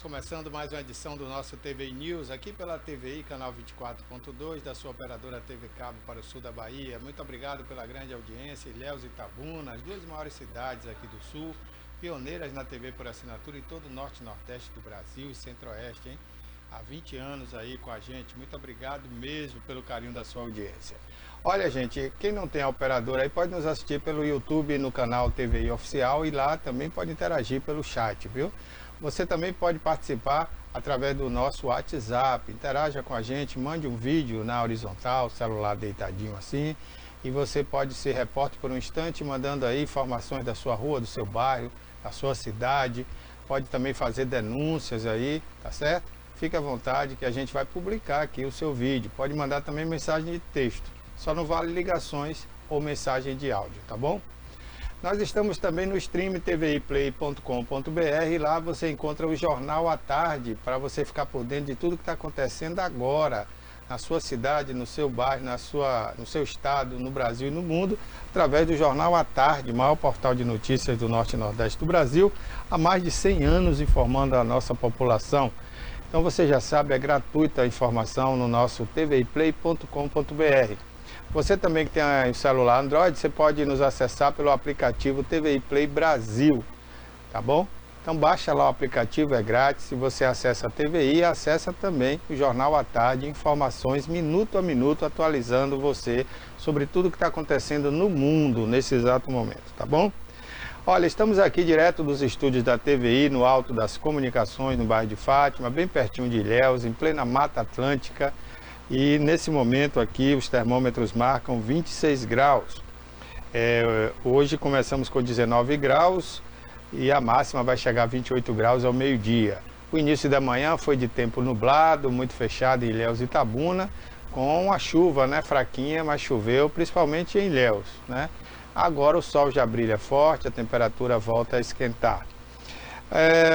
Começando mais uma edição do nosso TVI News, aqui pela TVI, canal 24.2, da sua operadora TV Cabo para o sul da Bahia. Muito obrigado pela grande audiência, Ilhéus e Itabuna, as duas maiores cidades aqui do sul, pioneiras na TV por assinatura em todo o norte e nordeste do Brasil e centro-oeste, hein? Há 20 anos aí com a gente, muito obrigado mesmo pelo carinho da sua audiência. Olha, gente, quem não tem a operadora aí pode nos assistir pelo YouTube no canal TVI Oficial e lá também pode interagir pelo chat, viu? Você também pode participar através do nosso WhatsApp, interaja com a gente, mande um vídeo na horizontal, celular deitadinho assim, e você pode ser repórter por um instante, mandando aí informações da sua rua, do seu bairro, da sua cidade, pode também fazer denúncias aí, tá certo? Fique à vontade que a gente vai publicar aqui o seu vídeo, pode mandar também mensagem de texto, só não vale ligações ou mensagem de áudio, tá bom? Nós estamos também no stream tviplay.com.br, lá você encontra o Jornal à Tarde, para você ficar por dentro de tudo que está acontecendo agora, na sua cidade, no seu bairro, no seu estado, no Brasil e no mundo, através do Jornal à Tarde, maior portal de notícias do Norte e Nordeste do Brasil, há mais de 100 anos informando a nossa população. Então você já sabe, é gratuita a informação no nosso tviplay.com.br. Você também que tem um celular Android, você pode nos acessar pelo aplicativo TVI Play Brasil, tá bom? Então baixa lá o aplicativo, é grátis. Se você acessa a TVI, acessa também o Jornal à Tarde, informações minuto a minuto, atualizando você sobre tudo que está acontecendo no mundo nesse exato momento, tá bom? Olha, estamos aqui direto dos estúdios da TVI, no Alto das Comunicações, no bairro de Fátima, bem pertinho de Ilhéus, em plena Mata Atlântica. E nesse momento aqui os termômetros marcam 26 graus. Hoje começamos com 19 graus e a máxima vai chegar a 28 graus ao meio-dia. O início da manhã foi de tempo nublado, muito fechado em Ilhéus e Itabuna, com a chuva, né, fraquinha, mas choveu principalmente em Ilhéus, né? Agora o sol já brilha forte, a temperatura volta a esquentar.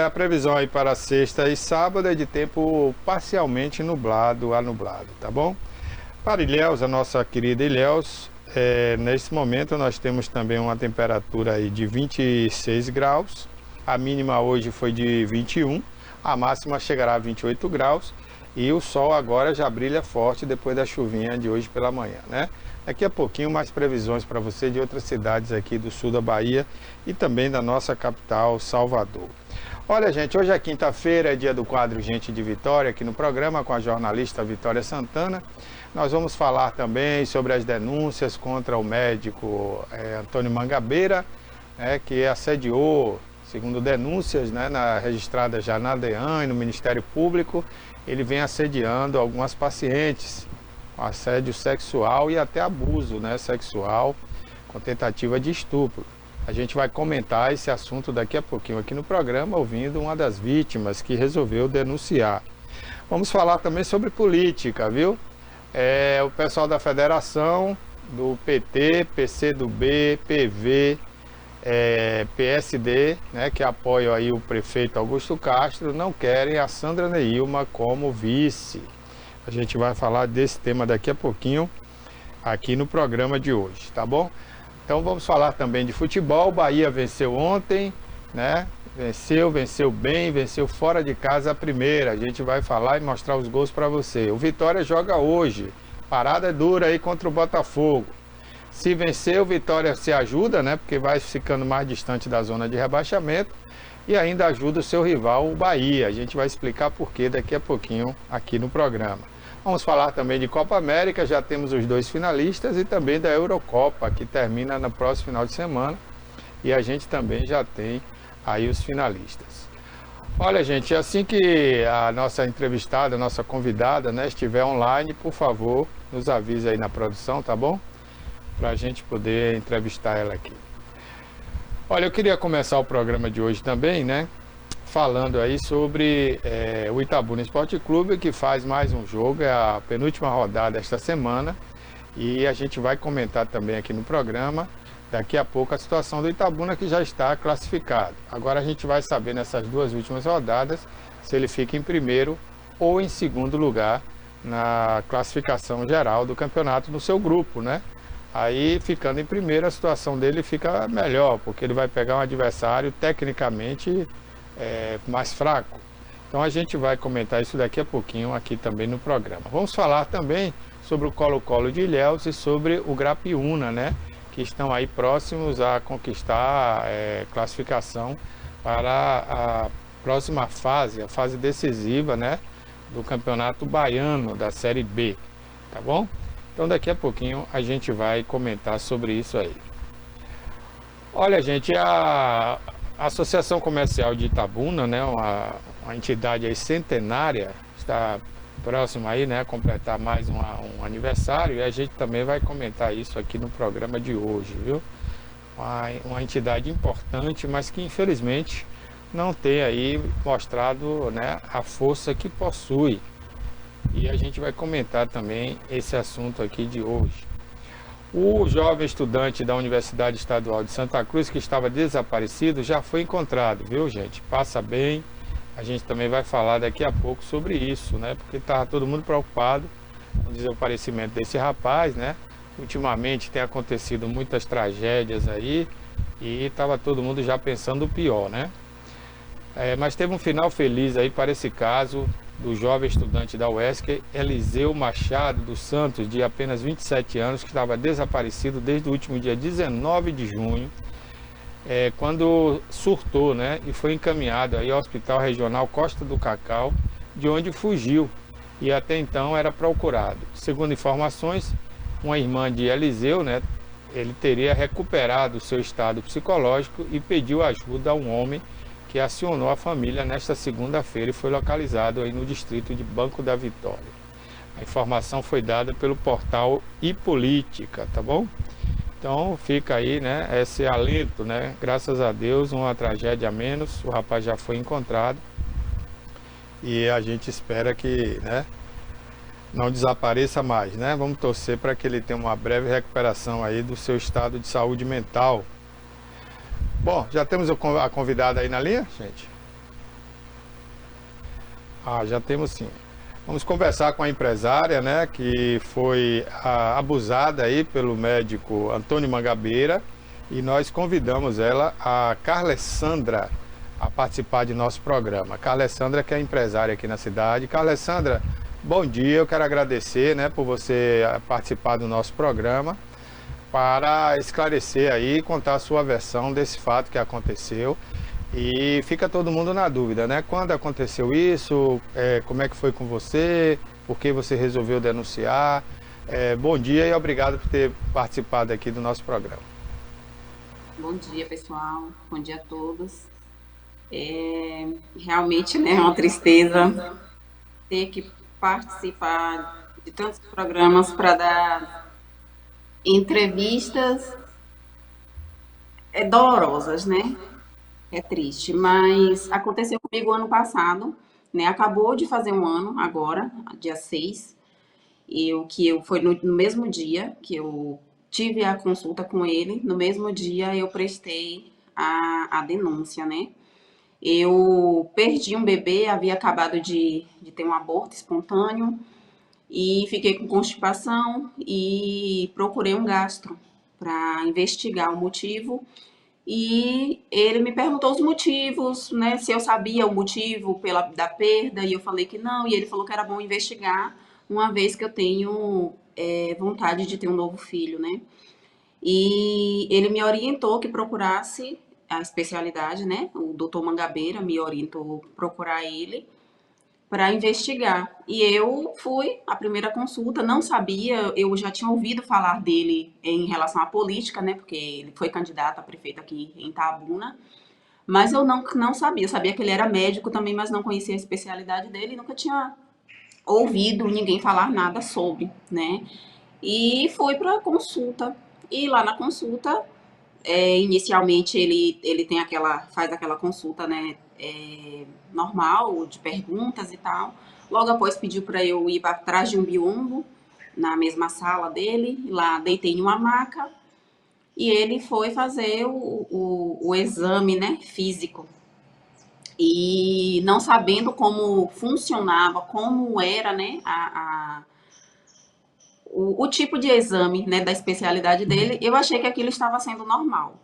A previsão aí para sexta e sábado é de tempo parcialmente nublado a nublado, tá bom? Para Ilhéus, a nossa querida Ilhéus, nesse momento nós temos também uma temperatura aí de 26 graus, a mínima hoje foi de 21, a máxima chegará a 28 graus e o sol agora já brilha forte depois da chuvinha de hoje pela manhã, né? Daqui a pouquinho mais previsões para você de outras cidades aqui do sul da Bahia e também da nossa capital, Salvador. Olha, gente, hoje é quinta-feira, é dia do quadro Gente de Vitória, aqui no programa com a jornalista Vitória Santana. Nós vamos falar também sobre as denúncias contra o médico Antônio Mangabeira, que assediou, segundo denúncias, né, registradas já na DEAN e no Ministério Público, ele vem assediando algumas pacientes, com assédio sexual e até abuso, né, sexual, com tentativa de estupro. A gente vai comentar esse assunto daqui a pouquinho aqui no programa, ouvindo uma das vítimas que resolveu denunciar. Vamos falar também sobre política, viu? O pessoal da federação, do PT, PCdoB, PV, PSD, né, que apoiam aí o prefeito Augusto Castro, não querem a Sandra Neilma como vice. A gente vai falar desse tema daqui a pouquinho aqui no programa de hoje, tá bom? Então vamos falar também de futebol. Bahia venceu ontem, né? Venceu bem, venceu fora de casa a primeira. A gente vai falar e mostrar os gols para você. O Vitória joga hoje, parada dura aí contra o Botafogo. Se vencer, o Vitória se ajuda, né? Porque vai ficando mais distante da zona de rebaixamento e ainda ajuda o seu rival, o Bahia. A gente vai explicar por quê daqui a pouquinho aqui no programa. Vamos falar também de Copa América, já temos os dois finalistas e também da Eurocopa, que termina no próximo final de semana. E a gente também já tem aí os finalistas. Olha, gente, assim que a nossa entrevistada, a nossa convidada, né, estiver online, por favor, nos avise aí na produção, tá bom? Para a gente poder entrevistar ela aqui. Olha, eu queria começar o programa de hoje também, né? Falando aí sobre o Itabuna Esporte Clube, que faz mais um jogo, é a penúltima rodada esta semana, e a gente vai comentar também aqui no programa, daqui a pouco, a situação do Itabuna, que já está classificado. Agora a gente vai saber nessas duas últimas rodadas se ele fica em primeiro ou em segundo lugar na classificação geral do campeonato no seu grupo, né? Aí, ficando em primeiro, a situação dele fica melhor, porque ele vai pegar um adversário tecnicamente mais fraco. Então a gente vai comentar isso daqui a pouquinho aqui também no programa. Vamos falar também sobre o Colo-Colo de Ilhéus e sobre o Grapiúna, né? Que estão aí próximos a conquistar classificação para a próxima fase, a fase decisiva, né? Do Campeonato Baiano, da Série B, tá bom? Então daqui a pouquinho a gente vai comentar sobre isso aí. Olha, gente, a Associação Comercial de Itabuna, né, uma entidade aí centenária, está próxima aí, né, a completar mais um aniversário, e a gente também vai comentar isso aqui no programa de hoje, viu? Uma entidade importante, mas que infelizmente não tem aí mostrado, né, a força que possui. E a gente vai comentar também esse assunto aqui de hoje. O jovem estudante da Universidade Estadual de Santa Cruz, que estava desaparecido, já foi encontrado, viu, gente? Passa bem. A gente também vai falar daqui a pouco sobre isso, né? Porque estava todo mundo preocupado com o desaparecimento desse rapaz, né? Ultimamente tem acontecido muitas tragédias aí e estava todo mundo já pensando o pior, né? Mas teve um final feliz aí para esse caso do jovem estudante da UESC, Eliseu Machado dos Santos, de apenas 27 anos, que estava desaparecido desde o último dia 19 de junho, quando surtou, né, e foi encaminhado aí ao Hospital Regional Costa do Cacau, de onde fugiu e até então era procurado. Segundo informações, uma irmã de Eliseu, né, ele teria recuperado o seu estado psicológico e pediu ajuda a um homem que acionou a família nesta segunda-feira e foi localizado aí no distrito de Banco da Vitória. A informação foi dada pelo portal iPolítica, tá bom? Então fica aí, né, esse alento, né? Graças a Deus, uma tragédia a menos, o rapaz já foi encontrado e a gente espera que, né, não desapareça mais, né? Vamos torcer para que ele tenha uma breve recuperação aí do seu estado de saúde mental. Bom, já temos a convidada aí na linha, gente? Já temos sim. Vamos conversar com a empresária, né, que foi abusada aí pelo médico Antônio Mangabeira, e nós convidamos ela, a Carlessandra, a participar de nosso programa. Carlessandra, que é empresária aqui na cidade. Carlessandra, bom dia, eu quero agradecer, né, por você participar do nosso programa, para esclarecer aí, contar a sua versão desse fato que aconteceu. E fica todo mundo na dúvida, né? Quando aconteceu isso, como é que foi com você, por que você resolveu denunciar? Bom dia e obrigado por ter participado aqui do nosso programa. Bom dia, pessoal. Bom dia a todos. Realmente, né, é uma tristeza ter que participar de tantos programas para dar entrevistas dolorosas, né? É triste, mas aconteceu comigo ano passado, né? Acabou de fazer um ano agora, dia 6. Foi no mesmo dia que eu tive a consulta com ele, no mesmo dia eu prestei a denúncia, né? Eu perdi um bebê, havia acabado de ter um aborto espontâneo e fiquei com constipação e procurei um gastro para investigar o motivo. E ele me perguntou os motivos, né? Se eu sabia o motivo da perda, e eu falei que não, e ele falou que era bom investigar, uma vez que eu tenho vontade de ter um novo filho, né? E ele me orientou que procurasse a especialidade, né? O doutor Mangabeira me orientou procurar ele para investigar. E eu fui à primeira consulta, não sabia, eu já tinha ouvido falar dele em relação à política, né? Porque ele foi candidato a prefeito aqui em Itabuna, mas eu não sabia. Eu sabia que ele era médico também, mas não conhecia a especialidade dele e nunca tinha ouvido ninguém falar nada sobre, né? E fui para a consulta. E lá na consulta, inicialmente ele tem faz aquela consulta, né, normal, de perguntas e tal. Logo após pediu para eu ir para trás de um biombo, na mesma sala dele. Lá deitei em uma maca e ele foi fazer o exame, né, físico. E não sabendo como funcionava, como era, né, o tipo de exame, né, da especialidade dele, eu achei que aquilo estava sendo normal.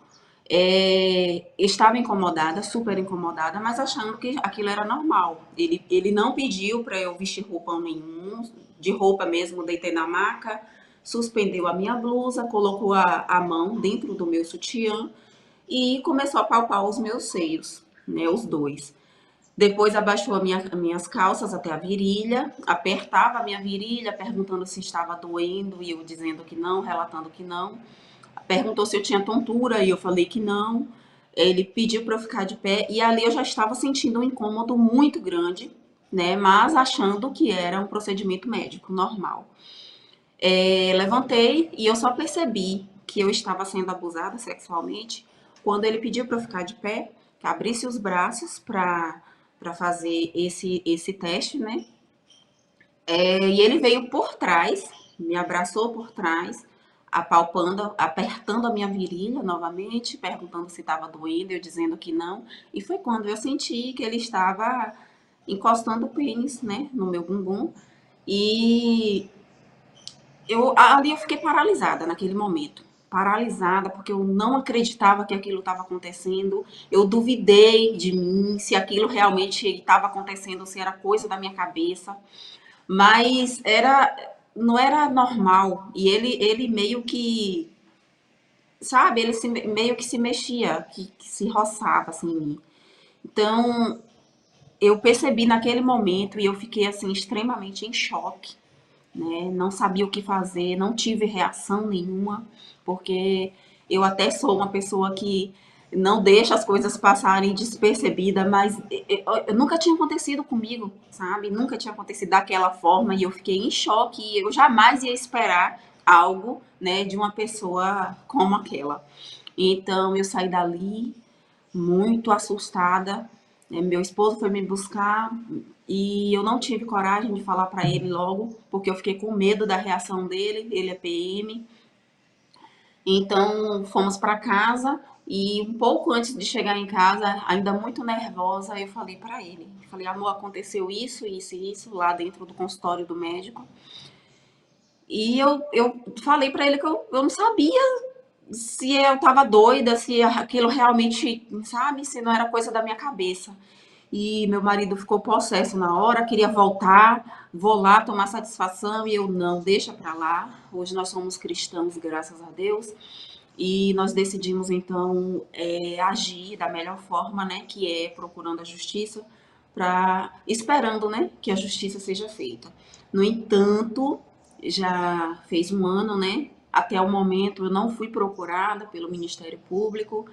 Estava incomodada, super incomodada, mas achando que aquilo era normal. Ele não pediu para eu vestir roupa nenhum, de roupa mesmo, deitei na maca, suspendeu a minha blusa, colocou a mão dentro do meu sutiã e começou a palpar os meus seios, né, os dois. Depois abaixou minhas calças até a virilha, apertava a minha virilha, perguntando se estava doendo e eu dizendo que não, relatando que não. Perguntou se eu tinha tontura e eu falei que não. Ele pediu para eu ficar de pé e ali eu já estava sentindo um incômodo muito grande, né? Mas achando que era um procedimento médico normal. Levantei e eu só percebi que eu estava sendo abusada sexualmente quando ele pediu para eu ficar de pé, que abrisse os braços para fazer esse teste, né? E ele veio por trás, me abraçou por trás, apalpando, apertando a minha virilha novamente, perguntando se estava doendo, eu dizendo que não. E foi quando eu senti que ele estava encostando o pênis, né, no meu bumbum. E ali eu fiquei paralisada naquele momento. Paralisada, porque eu não acreditava que aquilo estava acontecendo. Eu duvidei de mim, se aquilo realmente estava acontecendo, se era coisa da minha cabeça. Mas não era normal. E ele meio que, sabe, meio que se mexia, que se roçava assim em mim. Então, eu percebi naquele momento e eu fiquei assim extremamente em choque, né? Não sabia o que fazer, não tive reação nenhuma, porque eu até sou uma pessoa que não deixa as coisas passarem despercebida, mas nunca tinha acontecido comigo, sabe? Nunca tinha acontecido daquela forma e eu fiquei em choque e eu jamais ia esperar algo, né, de uma pessoa como aquela. Então eu saí dali muito assustada. Meu esposo foi me buscar e eu não tive coragem de falar para ele logo, porque eu fiquei com medo da reação dele. Ele é PM. Então fomos para casa e um pouco antes de chegar em casa, ainda muito nervosa, eu falei para ele. Falei, amor, aconteceu isso, isso e isso lá dentro do consultório do médico. E eu falei para ele que eu não sabia se eu estava doida, se aquilo realmente, sabe, se não era coisa da minha cabeça. E meu marido ficou possesso na hora, queria voltar, vou lá tomar satisfação e eu não, deixa pra lá. Hoje nós somos cristãos, graças a Deus, e nós decidimos então agir da melhor forma, né, que é procurando a justiça, esperando, né, que a justiça seja feita. No entanto, já fez um ano, né? Até o momento eu não fui procurada pelo Ministério Público.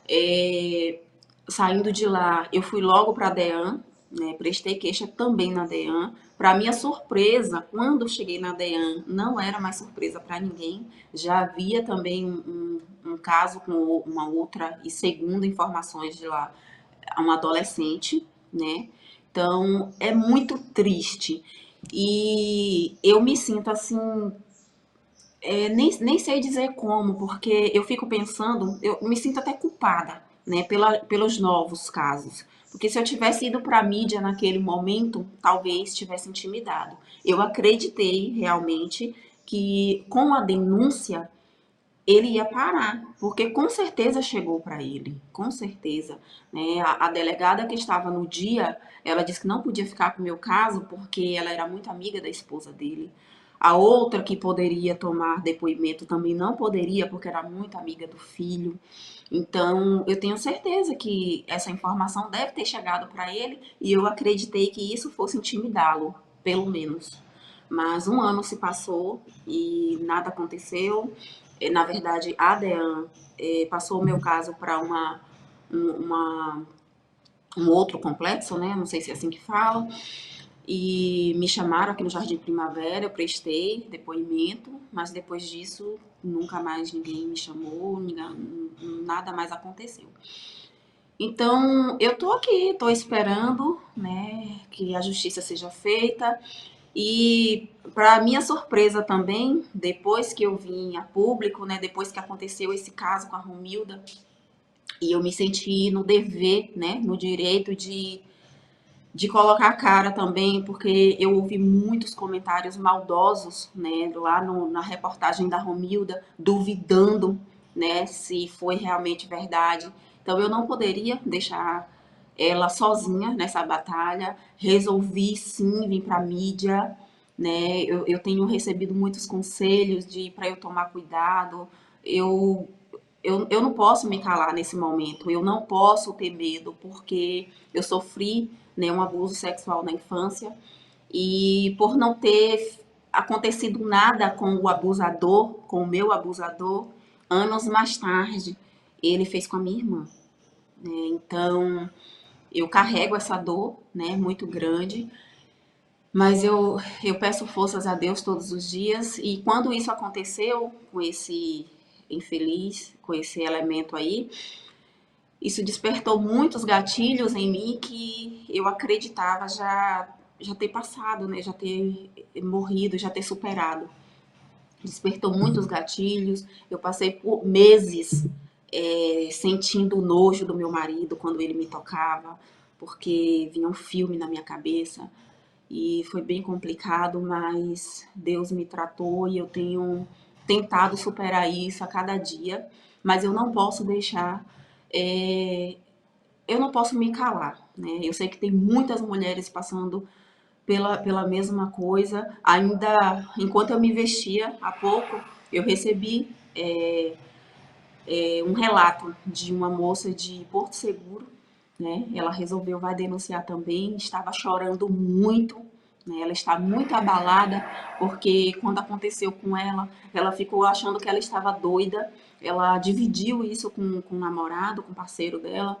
É, Saindo de lá, eu fui logo para a DEAN, né? Prestei queixa também na DEAN. Para minha surpresa, quando eu cheguei na DEAN, não era mais surpresa para ninguém. Já havia também um caso com uma outra, e segundo informações de lá, um adolescente, né? Então, é muito triste. E eu me sinto assim, nem sei dizer como, porque eu fico pensando, eu me sinto até culpada, né, pelos novos casos. Porque se eu tivesse ido para a mídia naquele momento, talvez tivesse intimidado. Eu acreditei realmente que com a denúncia ele ia parar, porque com certeza chegou para ele, com certeza. Né? A delegada que estava no dia, ela disse que não podia ficar com o meu caso porque ela era muito amiga da esposa dele. A outra que poderia tomar depoimento também não poderia porque era muito amiga do filho. Então, eu tenho certeza que essa informação deve ter chegado para ele e eu acreditei que isso fosse intimidá-lo, pelo menos. Mas um ano se passou e nada aconteceu. Na verdade, a DEAN passou o meu caso para uma, um outro complexo, né? Não sei se é assim que fala. E me chamaram aqui no Jardim Primavera, eu prestei depoimento, mas depois disso nunca mais ninguém me chamou, nada mais aconteceu. Então, eu tô aqui, tô esperando, né, que a justiça seja feita. E para minha surpresa também, depois que eu vim a público, né, depois que aconteceu esse caso com a Romilda, e eu me senti no dever, né, no direito de colocar a cara também, porque eu ouvi muitos comentários maldosos, né, lá na reportagem da Romilda, duvidando né, se foi realmente verdade. Então eu não poderia deixar ela sozinha nessa batalha. Resolvi sim vir para a mídia, né? Eu tenho recebido muitos conselhos de para eu tomar cuidado. Eu, eu não posso me calar nesse momento. Eu não posso ter medo porque eu sofri, né, um abuso sexual na infância e por não ter acontecido nada com o abusador, com o meu abusador, anos mais tarde, ele fez com a minha irmã, né? Então, eu carrego essa dor, né, muito grande, mas eu peço forças a Deus todos os dias. E quando isso aconteceu com esse infeliz, com esse elemento aí, isso despertou muitos gatilhos em mim que eu acreditava já ter passado, né? Já ter morrido, já ter superado. Despertou muitos gatilhos. Eu passei por meses sentindo o nojo do meu marido quando ele me tocava, porque vinha um filme na minha cabeça. E foi bem complicado, mas Deus me tratou e eu tenho tentado superar isso a cada dia. Mas eu não posso deixar é, eu não posso me calar, né? Eu sei que tem muitas mulheres passando pela mesma coisa. Ainda enquanto eu me vestia há pouco, eu recebi um relato de uma moça de Porto Seguro, né? Ela resolveu vai denunciar também, estava chorando muito, né? Ela está muito abalada porque quando aconteceu com ela, ela ficou achando que ela estava doida. Ela dividiu isso com o namorado, com o parceiro dela,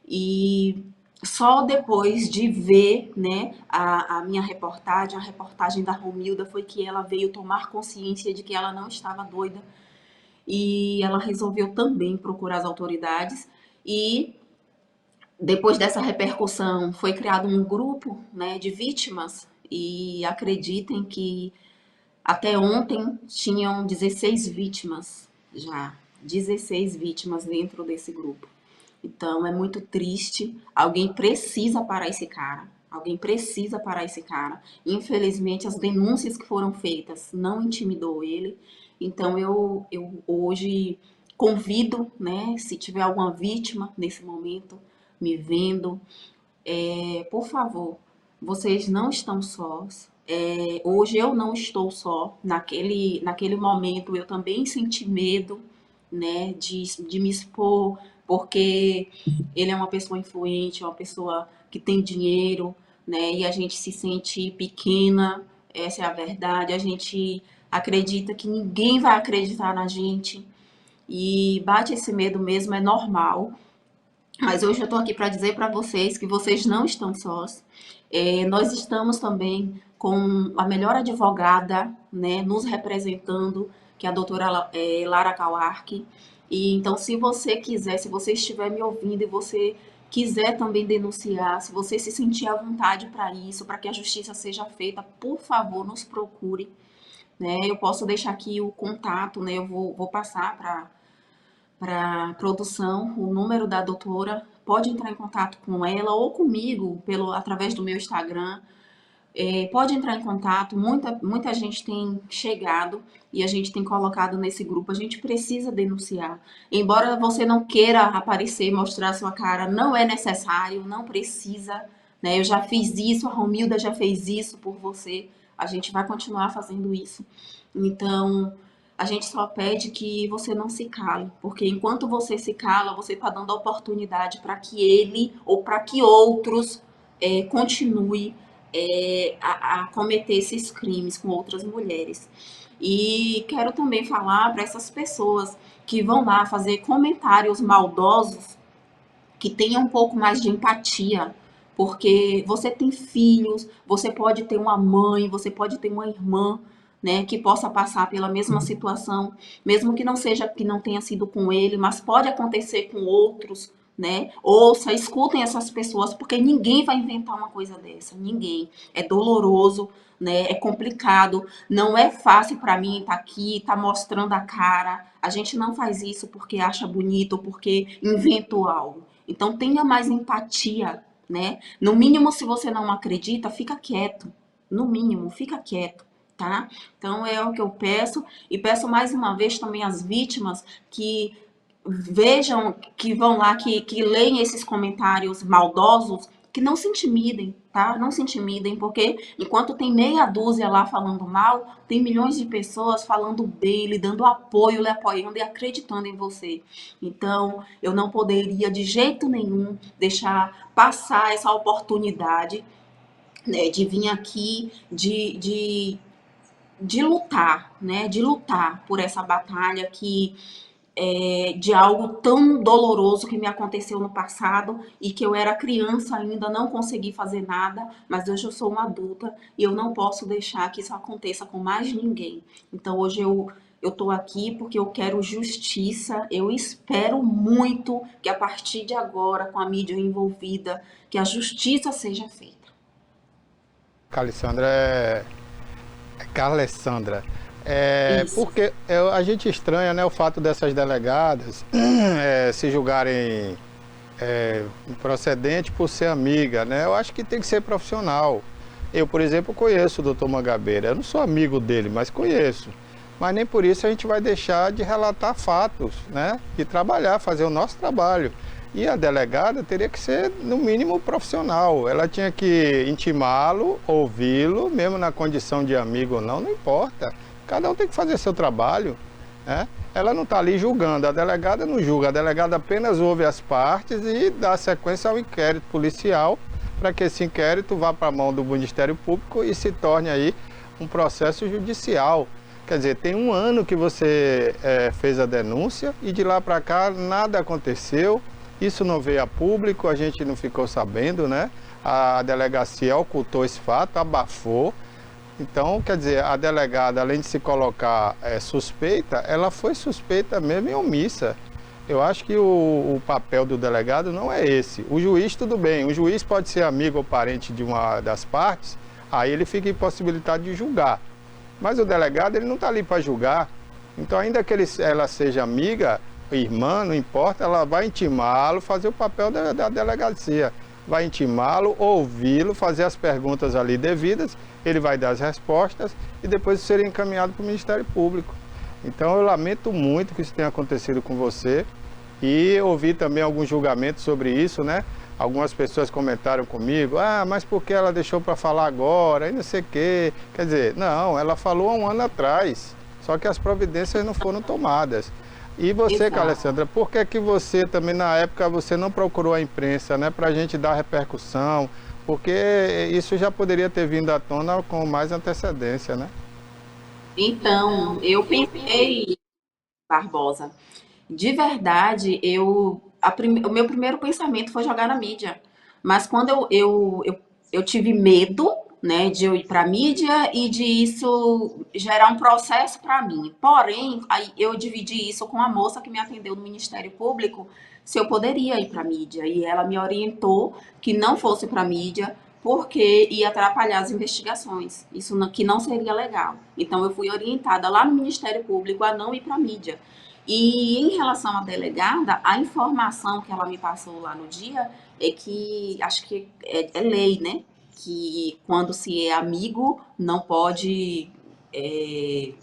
e só depois de ver, né, a minha reportagem, a reportagem da Romilda, foi que ela veio tomar consciência de que ela não estava doida e ela resolveu também procurar as autoridades. E depois dessa repercussão foi criado um grupo, né, de vítimas e acreditem que até ontem tinham 16 vítimas já, 16 vítimas dentro desse grupo. Então é muito triste. Alguém precisa parar esse cara. Alguém precisa parar esse cara. Infelizmente, as denúncias que foram feitas não intimidou ele. Então eu hoje convido, né, se tiver alguma vítima nesse momento me vendo, por favor, vocês não estão sós. Hoje eu não estou só. Naquele momento eu também senti medo, né, de me expor, porque ele é uma pessoa influente, uma pessoa que tem dinheiro, né, e a gente se sente pequena, essa é a verdade. A gente acredita que ninguém vai acreditar na gente e bate esse medo mesmo, é normal. Mas hoje eu estou aqui para dizer para vocês que vocês não estão sós. Nós estamos também com a melhor advogada, né, nos representando, que é a doutora Lara Kawark. E então, se você quiser, se você estiver me ouvindo e você quiser também denunciar, se você se sentir à vontade para isso, para que a justiça seja feita, por favor, nos procure. Né? Eu posso deixar aqui o contato, né? Eu vou passar para produção, o número da doutora, pode entrar em contato com ela ou comigo através do meu Instagram. Pode entrar em contato, muita gente tem chegado e a gente tem colocado nesse grupo. A gente precisa denunciar. Embora você não queira aparecer, mostrar sua cara, não é necessário, não precisa. Né? Eu já fiz isso, a Romilda já fez isso por você. A gente vai continuar fazendo isso. Então, a gente só pede que você não se cale, porque enquanto você se cala, você está dando oportunidade para que ele ou para que outros continuem a cometer esses crimes com outras mulheres. E quero também falar para essas pessoas que vão lá fazer comentários maldosos que tenham um pouco mais de empatia, porque você tem filhos, você pode ter uma mãe, você pode ter uma irmã, né, que possa passar pela mesma situação, mesmo que não seja, que não tenha sido com ele, mas pode acontecer com outros, né? Ouça, escutem essas pessoas, porque ninguém vai inventar uma coisa dessa, ninguém. É doloroso, né? É complicado, não é fácil para mim estar aqui, estar mostrando a cara. A gente não faz isso porque acha bonito ou porque inventou algo. Então tenha mais empatia, né? No mínimo, se você não acredita, fica quieto. No mínimo, fica quieto. tá? Então é o que eu peço, e peço mais uma vez também às vítimas que vejam, que vão lá, que leem esses comentários maldosos, que não se intimidem, tá? Não se intimidem, porque enquanto tem meia dúzia lá falando mal, tem milhões de pessoas falando bem, lhe dando apoio, lhe apoiando e acreditando em você. Então, eu não poderia de jeito nenhum deixar passar essa oportunidade, né, de vir aqui, de lutar, né? De lutar por essa batalha que de algo tão doloroso que me aconteceu no passado e que eu era criança ainda, não consegui fazer nada, mas hoje eu sou uma adulta e eu não posso deixar que isso aconteça com mais ninguém. Então hoje eu tô aqui porque eu quero justiça. Eu espero muito que a partir de agora, com a mídia envolvida, que a justiça seja feita. Calissandra é Carlessandra. Isso. Porque a gente estranha, né, o fato dessas delegadas se julgarem procedente por ser amiga, né? Eu acho que tem que ser profissional. Eu, por exemplo, conheço o doutor Mangabeira. Eu não sou amigo dele, mas conheço. Mas nem por isso a gente vai deixar de relatar fatos, né? De trabalhar, fazer o nosso trabalho. E a delegada teria que ser, no mínimo, profissional. Ela tinha que intimá-lo, ouvi-lo, mesmo na condição de amigo ou não, não importa. Cada um tem que fazer seu trabalho, né? Ela não está ali julgando, a delegada não julga, a delegada apenas ouve as partes e dá sequência ao inquérito policial para que esse inquérito vá para a mão do Ministério Público e se torne aí um processo judicial. Quer dizer, tem um ano que você fez a denúncia e de lá para cá nada aconteceu, isso não veio a público, a gente não ficou sabendo, né? A delegacia ocultou esse fato, abafou. Então, quer dizer, a delegada, além de se colocar suspeita, ela foi suspeita mesmo e omissa. Eu acho que o papel do delegado não é esse. O juiz, tudo bem, o juiz pode ser amigo ou parente de uma das partes, aí ele fica impossibilitado de julgar. Mas o delegado, ele não está ali para julgar. Então, ainda que ela seja amiga, irmã, não importa, ela vai intimá-lo, fazer o papel da delegacia. Vai intimá-lo, ouvi-lo, fazer as perguntas ali devidas, ele vai dar as respostas e depois seria encaminhado para o Ministério Público. Então eu lamento muito que isso tenha acontecido com você e ouvi também alguns julgamentos sobre isso, né? Algumas pessoas comentaram comigo, mas por que ela deixou para falar agora, e não sei o quê. Quer dizer, não, ela falou há um ano atrás, só que as providências não foram tomadas. E você, Exato. Alessandra, por que você também na época você não procurou a imprensa, né, para a gente dar repercussão? Porque isso já poderia ter vindo à tona com mais antecedência, né? Então, eu pensei, Barbosa, de verdade, o meu primeiro pensamento foi jogar na mídia. Mas quando eu tive medo, né, de eu ir para a mídia e de isso gerar um processo para mim. Porém, aí eu dividi isso com a moça que me atendeu no Ministério Público, se eu poderia ir para a mídia. E ela me orientou que não fosse para a mídia, porque ia atrapalhar as investigações. Isso que não seria legal. Então, eu fui orientada lá no Ministério Público a não ir para a mídia. E em relação à delegada, a informação que ela me passou lá no dia é que, acho que é lei, né? Que quando se é amigo, não pode. é,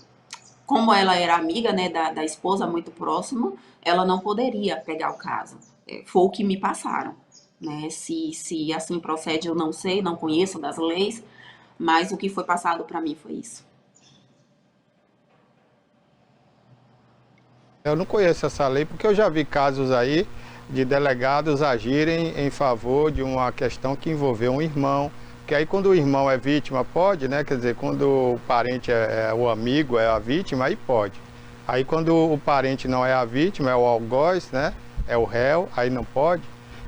Como ela era amiga, né, da esposa muito próxima, ela não poderia pegar o caso. Foi o que me passaram. Né? Se assim procede, eu não sei, não conheço das leis, mas o que foi passado para mim foi isso. Eu não conheço essa lei porque eu já vi casos aí de delegados agirem em favor de uma questão que envolveu um irmão, que aí quando o irmão é vítima pode, né? Quer dizer, quando o parente o amigo é a vítima, aí pode. Aí quando o parente não é a vítima, é o algoz, né? É o réu, aí não pode.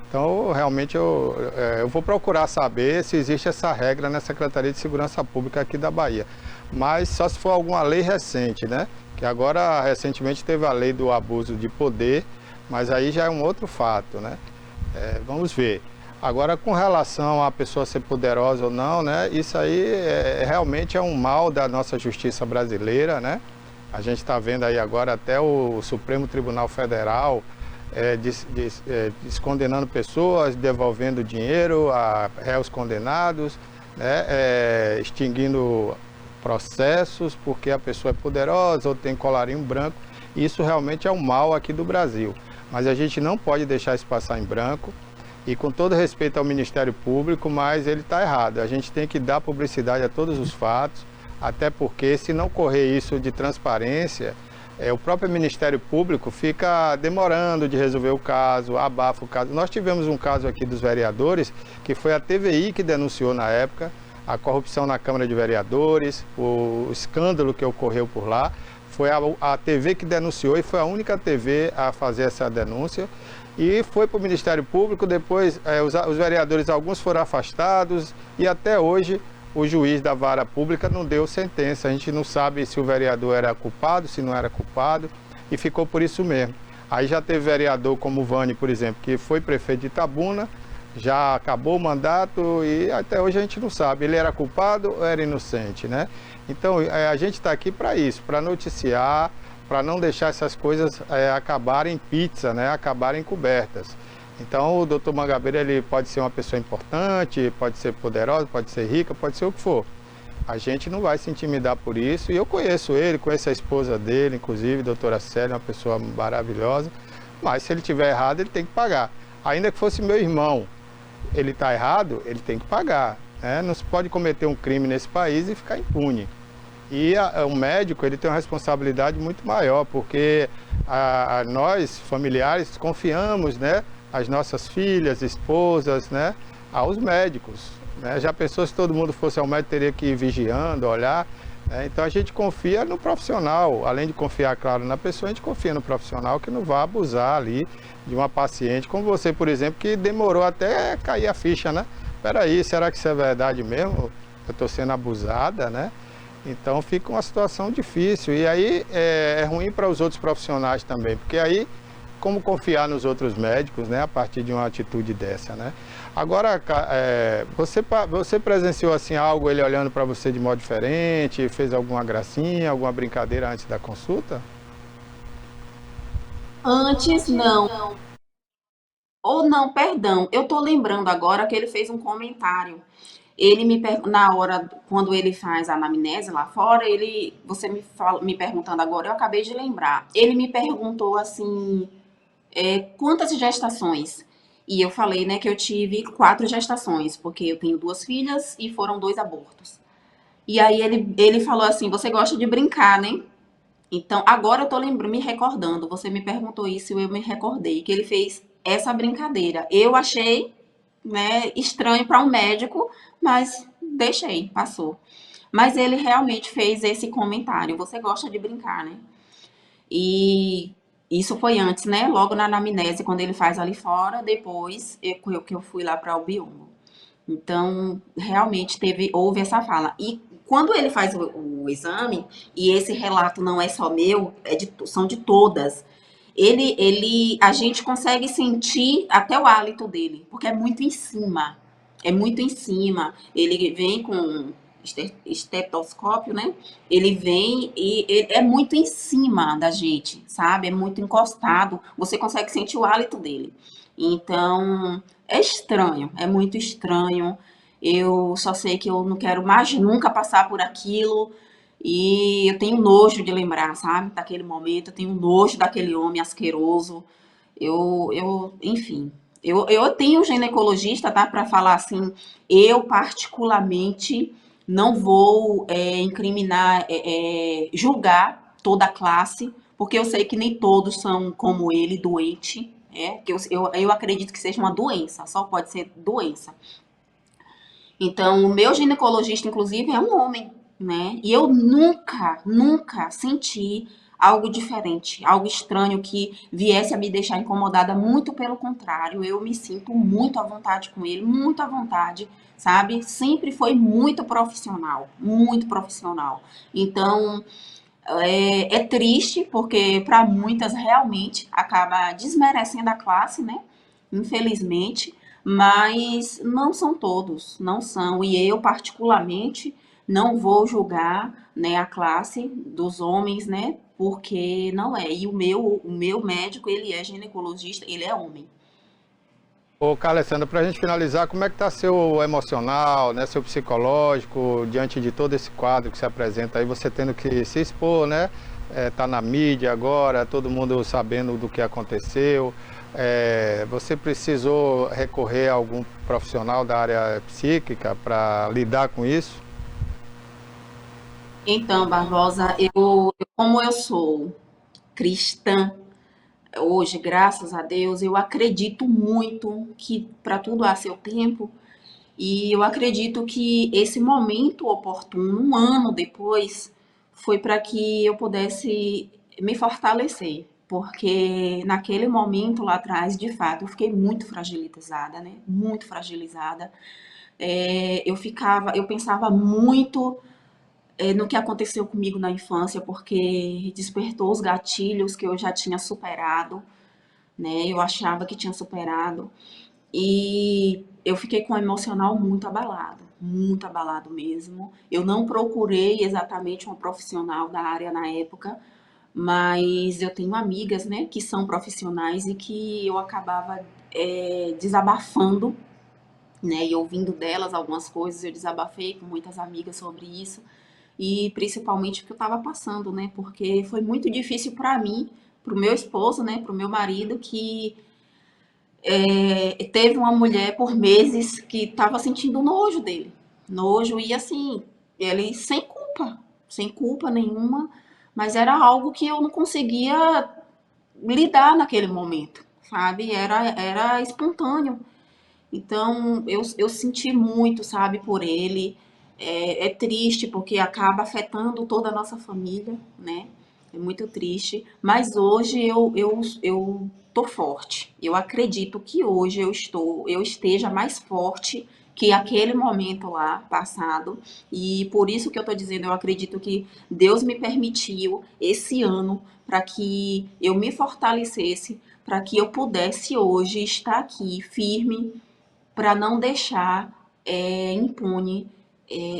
Então, realmente, eu vou procurar saber se existe essa regra na Secretaria de Segurança Pública aqui da Bahia. Mas só se for alguma lei recente, né? Que agora, recentemente, teve a lei do abuso de poder, mas aí já é um outro fato, né? Vamos ver. Agora, com relação à pessoa ser poderosa ou não, né? Isso aí realmente é um mal da nossa justiça brasileira, né? A gente está vendo aí agora até o Supremo Tribunal Federal descondenando pessoas, devolvendo dinheiro a réus condenados, né? Extinguindo processos porque a pessoa é poderosa ou tem colarinho branco. Isso realmente é um mal aqui do Brasil. Mas a gente não pode deixar isso passar em branco. E com todo respeito ao Ministério Público, mas ele está errado. A gente tem que dar publicidade a todos os fatos, até porque se não correr isso de transparência, o próprio Ministério Público fica demorando de resolver o caso, abafa o caso. Nós tivemos um caso aqui dos vereadores, que foi a TVI que denunciou na época a corrupção na Câmara de Vereadores, o escândalo que ocorreu por lá. Foi a TV que denunciou e foi a única TV a fazer essa denúncia. E foi para o Ministério Público, depois os vereadores, alguns foram afastados e até hoje o juiz da vara pública não deu sentença. A gente não sabe se o vereador era culpado, se não era culpado, e ficou por isso mesmo. Aí já teve vereador como o Vani, por exemplo, que foi prefeito de Itabuna, já acabou o mandato e até hoje a gente não sabe, ele era culpado ou era inocente, né? Então a gente está aqui para isso, para noticiar, para não deixar essas coisas acabarem pizza, né? Acabarem cobertas. Então o Dr. Mangabeira, ele pode ser uma pessoa importante, pode ser poderosa, pode ser rica, pode ser o que for. A gente não vai se intimidar por isso. E eu conheço ele, conheço a esposa dele, inclusive, a doutora Célia, uma pessoa maravilhosa. Mas se ele tiver errado, ele tem que pagar. Ainda que fosse meu irmão, ele está errado, ele tem que pagar, né? Não se pode cometer um crime nesse país e ficar impune. E o médico, ele tem uma responsabilidade muito maior, porque nós, familiares, confiamos, né, as nossas filhas, esposas, né, aos médicos, né? Já pensou se todo mundo fosse ao médico, teria que ir vigiando, olhar, né? Então a gente confia no profissional, além de confiar, claro, na pessoa, a gente confia no profissional que não vai abusar ali de uma paciente, como você, por exemplo, que demorou até cair a ficha, né? Peraí, será que isso é verdade mesmo? Eu estou sendo abusada, né? Então fica uma situação difícil e aí é ruim para os outros profissionais também, porque aí como confiar nos outros médicos, né, a partir de uma atitude dessa, né? Agora, você presenciou assim algo, ele olhando para você de modo diferente, fez alguma gracinha, alguma brincadeira antes da consulta? Antes, não. Ou não, perdão. Eu tô lembrando agora que ele fez um comentário. Na hora, quando ele faz a anamnese lá fora, você me perguntando agora, eu acabei de lembrar. Ele me perguntou assim, quantas gestações? E eu falei, né, que eu tive 4 gestações, porque eu tenho 2 filhas e foram 2 abortos. E aí ele falou assim, você gosta de brincar, né? Então, agora eu tô lembrando, me recordando, você me perguntou isso e eu me recordei, que ele fez essa brincadeira. Eu achei, né, estranho para um médico, mas deixei, passou. Mas ele realmente fez esse comentário. Você gosta de brincar, né? E isso foi antes, né? Logo na anamnese, quando ele faz ali fora, depois que eu fui lá para o bioma. Então, realmente houve essa fala. E quando ele faz o exame, e esse relato não é só meu, são de todas, a gente consegue sentir até o hálito dele, porque é muito em cima. É muito em cima. Ele vem com estetoscópio, né? Ele vem e ele é muito em cima da gente, sabe? É muito encostado. Você consegue sentir o hálito dele. Então, é estranho, é muito estranho. Eu só sei que eu não quero mais nunca passar por aquilo. E eu tenho nojo de lembrar, sabe? Daquele momento, eu tenho nojo daquele homem asqueroso. Enfim. Eu tenho um ginecologista, tá? Para falar assim, eu particularmente não vou incriminar, julgar toda a classe, porque eu sei que nem todos são como ele, doente. Que eu acredito que seja uma doença, só pode ser doença. Então, o meu ginecologista, inclusive, é um homem, né? E eu nunca, nunca senti algo diferente, algo estranho que viesse a me deixar incomodada. Muito pelo contrário, eu me sinto muito à vontade com ele, muito à vontade, sabe? Sempre foi muito profissional, muito profissional. Então, é triste, porque para muitas realmente acaba desmerecendo a classe, né? Infelizmente, mas não são todos, não são. E eu, particularmente, não vou julgar, né, a classe dos homens, né? Porque não é. E o meu médico, ele é ginecologista, ele é homem. Ô, Alessandra, para a gente finalizar, como é que está seu emocional, né, seu psicológico, diante de todo esse quadro que se apresenta aí, você tendo que se expor, né? Tá na mídia agora, todo mundo sabendo do que aconteceu. Você precisou recorrer a algum profissional da área psíquica para lidar com isso? Então, Barbosa, como eu sou cristã, hoje, graças a Deus, eu acredito muito que para tudo há seu tempo, e eu acredito que esse momento oportuno, um ano depois, foi para que eu pudesse me fortalecer, porque naquele momento lá atrás, de fato, eu fiquei muito fragilizada, né? Muito fragilizada. Eu pensava muito no que aconteceu comigo na infância, porque despertou os gatilhos que eu já tinha superado, né? Eu achava que tinha superado. E eu fiquei com o emocional muito abalado mesmo. Eu não procurei exatamente uma profissional da área na época, mas eu tenho amigas, né, que são profissionais e que eu acabava desabafando, né, e ouvindo delas algumas coisas. Eu desabafei com muitas amigas sobre isso e principalmente o que eu estava passando, né, porque foi muito difícil para mim, para o meu esposo, né, para o meu marido, que teve uma mulher por meses que estava sentindo nojo dele. Nojo e assim, ele sem culpa nenhuma, mas era algo que eu não conseguia lidar naquele momento, sabe? Era espontâneo. Então, eu senti muito, sabe, por ele. É triste porque acaba afetando toda a nossa família, né? É muito triste. Mas hoje eu tô forte. Eu acredito que hoje eu esteja mais forte que aquele momento lá passado. E por isso que eu tô dizendo, eu acredito que Deus me permitiu esse ano para que eu me fortalecesse, para que eu pudesse hoje estar aqui firme para não deixar impune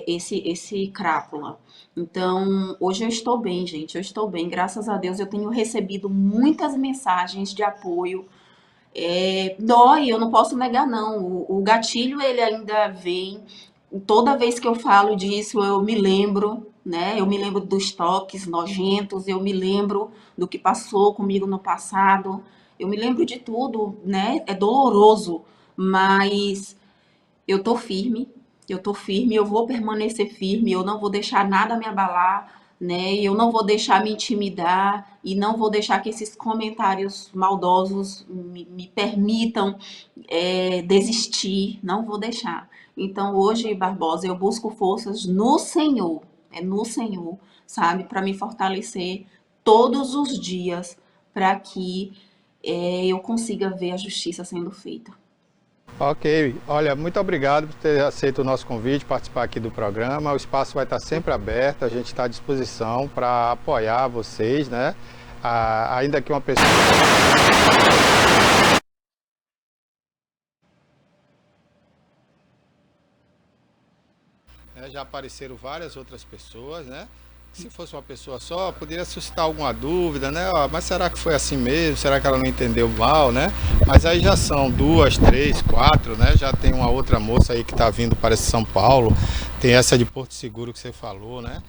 esse crápula. Então, hoje eu estou bem, gente, eu estou bem, graças a Deus eu tenho recebido muitas mensagens de apoio. Dói, eu não posso negar não, o gatilho ele ainda vem, toda vez que eu falo disso eu me lembro, né, eu me lembro dos toques nojentos, eu me lembro do que passou comigo no passado, eu me lembro de tudo, né, é doloroso, mas eu tô firme, eu vou permanecer firme, eu não vou deixar nada me abalar, né? Eu não vou deixar me intimidar e não vou deixar que esses comentários maldosos me permitam desistir, não vou deixar. Então hoje, Barbosa, eu busco forças no Senhor, é no Senhor, sabe, para me fortalecer todos os dias, para que eu consiga ver a justiça sendo feita. Ok, olha, muito obrigado por ter aceito o nosso convite, participar aqui do programa. O espaço vai estar sempre aberto, a gente está à disposição para apoiar vocês, né? Ainda que uma pessoa. Já apareceram várias outras pessoas, né? Se fosse uma pessoa só, poderia suscitar alguma dúvida, né? Mas será que foi assim mesmo? Será que ela não entendeu mal, né? Mas aí já são duas, três, quatro, né? Já tem uma outra moça aí que está vindo para São Paulo, tem essa de Porto Seguro que você falou, né?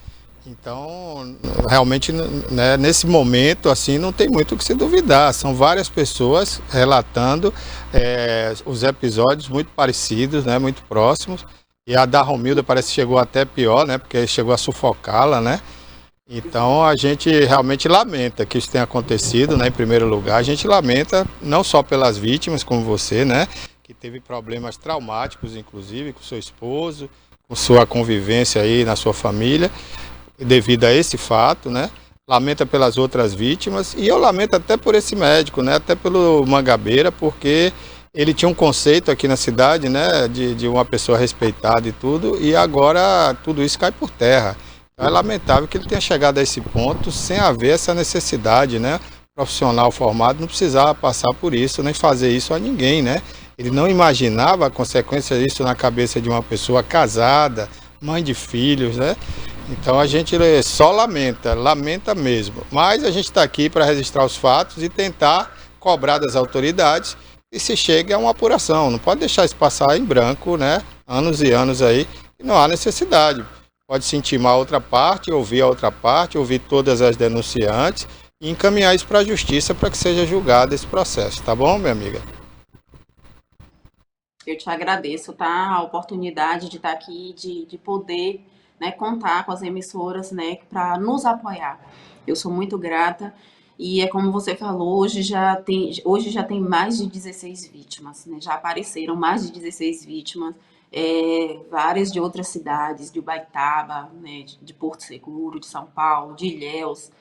Então, realmente, né, nesse momento, assim, não tem muito o que se duvidar. São várias pessoas relatando os episódios muito parecidos, né? Muito próximos. E a da Romilda parece que chegou até pior, né? Porque chegou a sufocá-la, né? Então a gente realmente lamenta que isso tenha acontecido, né? Em primeiro lugar, a gente lamenta não só pelas vítimas, como você, né? Que teve problemas traumáticos, inclusive, com seu esposo, com sua convivência aí na sua família, devido a esse fato, né? Lamenta pelas outras vítimas e eu lamento até por esse médico, né? Até pelo Mangabeira, porque ele tinha um conceito aqui na cidade, né, de uma pessoa respeitada e tudo, e agora tudo isso cai por terra. Então, é lamentável que ele tenha chegado a esse ponto sem haver essa necessidade, né? O profissional formado não precisava passar por isso, nem fazer isso a ninguém, né? Ele não imaginava a consequência disso na cabeça de uma pessoa casada, mãe de filhos, né? Então a gente só lamenta mesmo. Mas a gente está aqui para registrar os fatos e tentar cobrar das autoridades e se chegue a uma apuração. Não pode deixar isso passar em branco, né? Anos e anos aí, e não há necessidade. Pode se intimar a outra parte, ouvir a outra parte, ouvir todas as denunciantes e encaminhar isso para a justiça para que seja julgado esse processo, tá bom, minha amiga? Eu te agradeço, tá? A oportunidade de estar aqui, de poder, né, contar com as emissoras, né, para nos apoiar. Eu sou muito grata e é como você falou, hoje já tem mais de 16 vítimas, né? Já apareceram mais de 16 vítimas, várias de outras cidades, de Ubaitaba, né, de Porto Seguro, de São Paulo, de Ilhéus.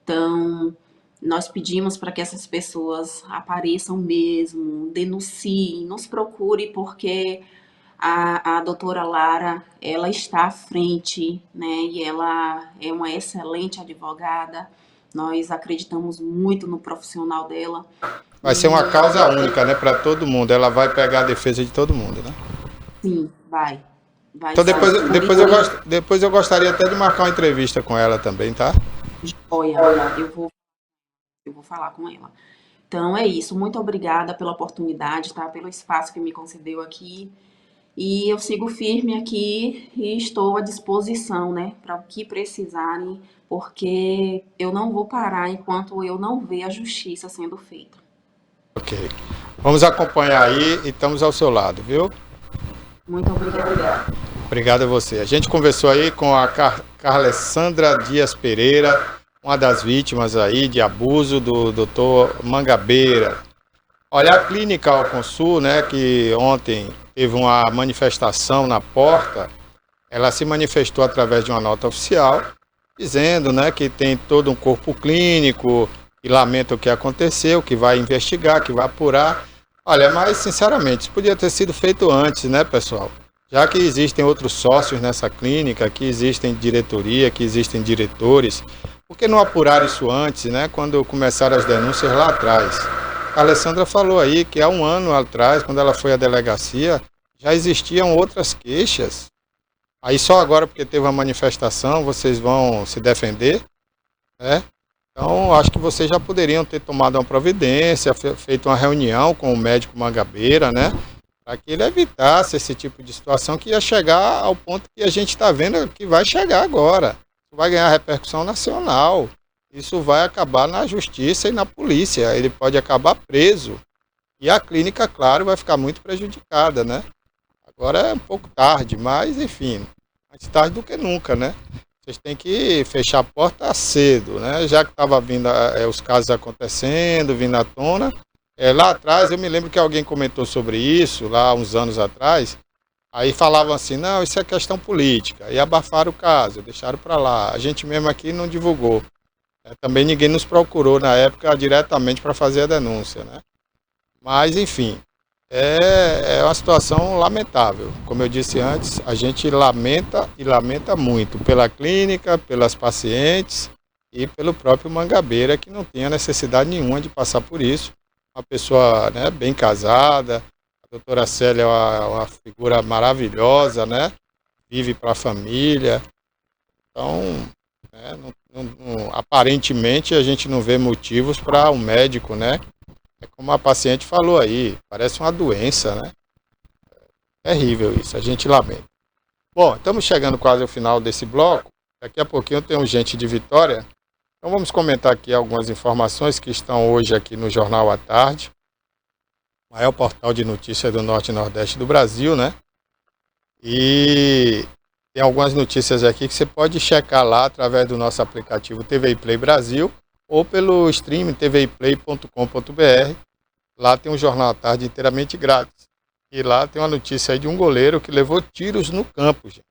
Então, nós pedimos para que essas pessoas apareçam mesmo, denunciem, nos procure, porque a doutora Lara, ela está à frente, né? E ela é uma excelente advogada. Nós acreditamos muito no profissional dela. Vai ser uma causa única, né, para todo mundo. Ela vai pegar a defesa de todo mundo, né? Sim, vai. Vai Então sim. depois eu gostaria até de marcar uma entrevista com ela também, tá? Olha, eu vou falar com ela. Então é isso. Muito obrigada pela oportunidade, tá? Pelo espaço que me concedeu aqui. E eu sigo firme aqui e estou à disposição, né, para o que precisarem, porque eu não vou parar enquanto eu não ver a justiça sendo feita. Ok. Vamos acompanhar aí e estamos ao seu lado, viu? Muito obrigada. Obrigado a você. A gente conversou aí com a Carlessandra Dias Pereira, uma das vítimas aí de abuso do doutor Mangabeira. Olha, a clínica Alconsul, né, que ontem teve uma manifestação na porta, ela se manifestou através de uma nota oficial, dizendo, né, que tem todo um corpo clínico, que lamenta o que aconteceu, que vai investigar, que vai apurar. Olha, mas sinceramente, isso podia ter sido feito antes, né, pessoal? Já que existem outros sócios nessa clínica, que existem diretoria, que existem diretores, por que não apurar isso antes, né, quando começaram as denúncias lá atrás? A Alessandra falou aí que há um ano atrás, quando ela foi à delegacia, já existiam outras queixas. Aí só agora, porque teve uma manifestação, vocês vão se defender, né? Então, acho que vocês já poderiam ter tomado uma providência, feito uma reunião com o médico Mangabeira, né? Para que ele evitasse esse tipo de situação que ia chegar ao ponto que a gente está vendo que vai chegar agora. Vai ganhar repercussão nacional. Isso vai acabar na justiça e na polícia. Ele pode acabar preso. E a clínica, claro, vai ficar muito prejudicada, né? Agora é um pouco tarde, mas enfim, mais tarde do que nunca, né? Vocês têm que fechar a porta cedo, né? Já que estava vindo os casos acontecendo, vindo à tona. Lá atrás, eu me lembro que alguém comentou sobre isso, lá uns anos atrás. Aí falavam assim, não, isso é questão política. E abafaram o caso, deixaram para lá. A gente mesmo aqui não divulgou. Também ninguém nos procurou na época diretamente para fazer a denúncia, né? Mas, enfim, é uma situação lamentável. Como eu disse antes, a gente lamenta e lamenta muito pela clínica, pelas pacientes e pelo próprio Mangabeira, que não tinha necessidade nenhuma de passar por isso. Uma pessoa, né, bem casada, a doutora Célia é uma figura maravilhosa, né? Vive para a família. Então, né, aparentemente a gente não vê motivos para um médico, né? É como a paciente falou aí, parece uma doença, né? É terrível isso, a gente lamenta. Bom, estamos chegando quase ao final desse bloco. Daqui a pouquinho tem gente de Vitória. Então vamos comentar aqui algumas informações que estão hoje aqui no Jornal à Tarde. O maior portal de notícias do Norte e Nordeste do Brasil, né? E tem algumas notícias aqui que você pode checar lá através do nosso aplicativo TV Play Brasil ou pelo stream tvplay.com.br. Lá tem um Jornal à Tarde inteiramente grátis. E lá tem uma notícia aí de um goleiro que levou tiros no campo, gente.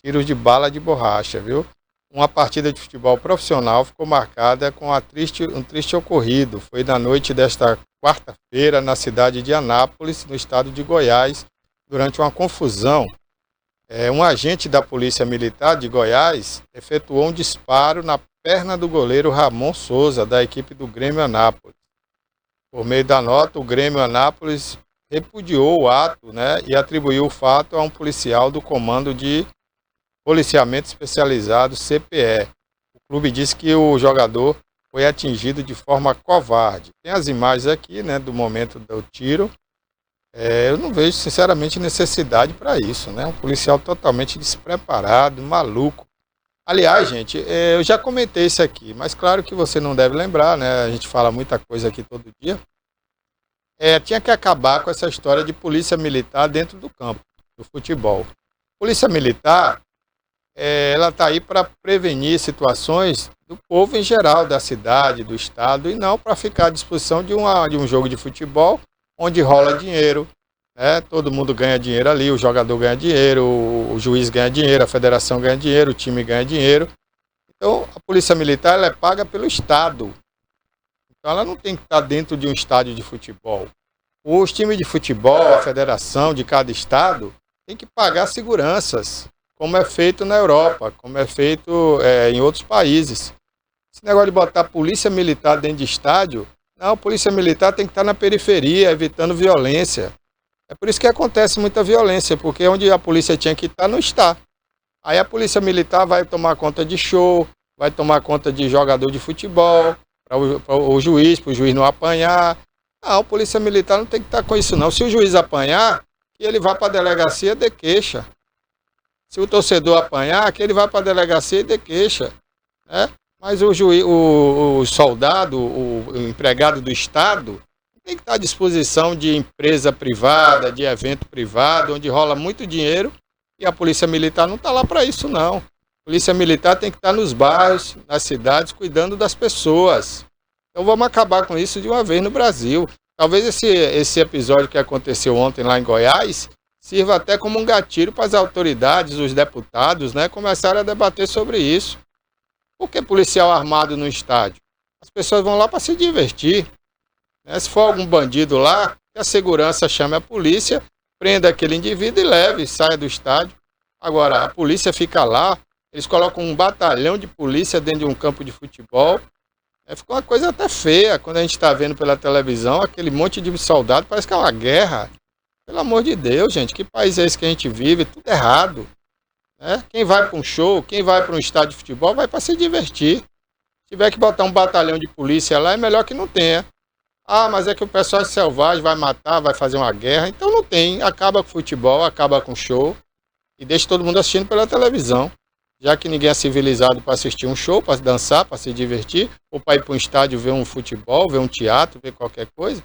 Tiros de bala de borracha, viu? Uma partida de futebol profissional ficou marcada com um triste ocorrido. Foi na noite desta quarta-feira na cidade de Anápolis, no estado de Goiás, durante uma confusão. Um agente da Polícia Militar de Goiás efetuou um disparo na perna do goleiro Ramon Souza, da equipe do Grêmio Anápolis. Por meio da nota, o Grêmio Anápolis repudiou o ato, né, e atribuiu o fato a um policial do Comando de Policiamento Especializado, CPE. O clube disse que o jogador foi atingido de forma covarde. Tem as imagens aqui, né, do momento do tiro. Eu não vejo, sinceramente, necessidade para isso, né? Um policial totalmente despreparado, maluco. Aliás, gente, eu já comentei isso aqui, mas claro que você não deve lembrar, né? A gente fala muita coisa aqui todo dia. Tinha que acabar com essa história de polícia militar dentro do campo, do futebol. Polícia militar, ela está aí para prevenir situações do povo em geral, da cidade, do estado, e não para ficar à disposição de um jogo de futebol onde rola dinheiro, né? Todo mundo ganha dinheiro ali, o jogador ganha dinheiro, o juiz ganha dinheiro, a federação ganha dinheiro, o time ganha dinheiro. Então, a polícia militar ela é paga pelo Estado. Então, ela não tem que estar dentro de um estádio de futebol. Os times de futebol, a federação de cada estado, tem que pagar seguranças, como é feito na Europa, como é feito em outros países. Esse negócio de botar a polícia militar dentro de estádio, não, a polícia militar tem que estar na periferia, evitando violência. É por isso que acontece muita violência, porque onde a polícia tinha que estar, não está. Aí a polícia militar vai tomar conta de show, vai tomar conta de jogador de futebol, para o juiz não apanhar. Não, a polícia militar não tem que estar com isso não. Se o juiz apanhar, que ele vá para a delegacia e dê queixa. Se o torcedor apanhar, que ele vá para a delegacia e dê queixa, né? Mas o soldado, o empregado do Estado, tem que estar à disposição de empresa privada, de evento privado, onde rola muito dinheiro, e a polícia militar não está lá para isso, não. A polícia militar tem que estar nos bairros, nas cidades, cuidando das pessoas. Então vamos acabar com isso de uma vez no Brasil. Talvez esse episódio que aconteceu ontem lá em Goiás sirva até como um gatilho para as autoridades, os deputados, né, começarem a debater sobre isso. Por que policial armado no estádio? As pessoas vão lá para se divertir, né? Se for algum bandido lá, que a segurança chame a polícia, prenda aquele indivíduo e leve, saia do estádio. Agora, a polícia fica lá, eles colocam um batalhão de polícia dentro de um campo de futebol. Ficou uma coisa até feia quando a gente está vendo pela televisão, aquele monte de soldado, parece que é uma guerra. Pelo amor de Deus, gente, que país é esse que a gente vive? Tudo errado. Quem vai para um show, quem vai para um estádio de futebol, vai para se divertir. Se tiver que botar um batalhão de polícia lá, é melhor que não tenha. Ah, mas é que o pessoal é selvagem, vai matar, vai fazer uma guerra. Então não tem, acaba com o futebol, acaba com o show e deixa todo mundo assistindo pela televisão. Já que ninguém é civilizado para assistir um show, para dançar, para se divertir, ou para ir para um estádio ver um futebol, ver um teatro, ver qualquer coisa,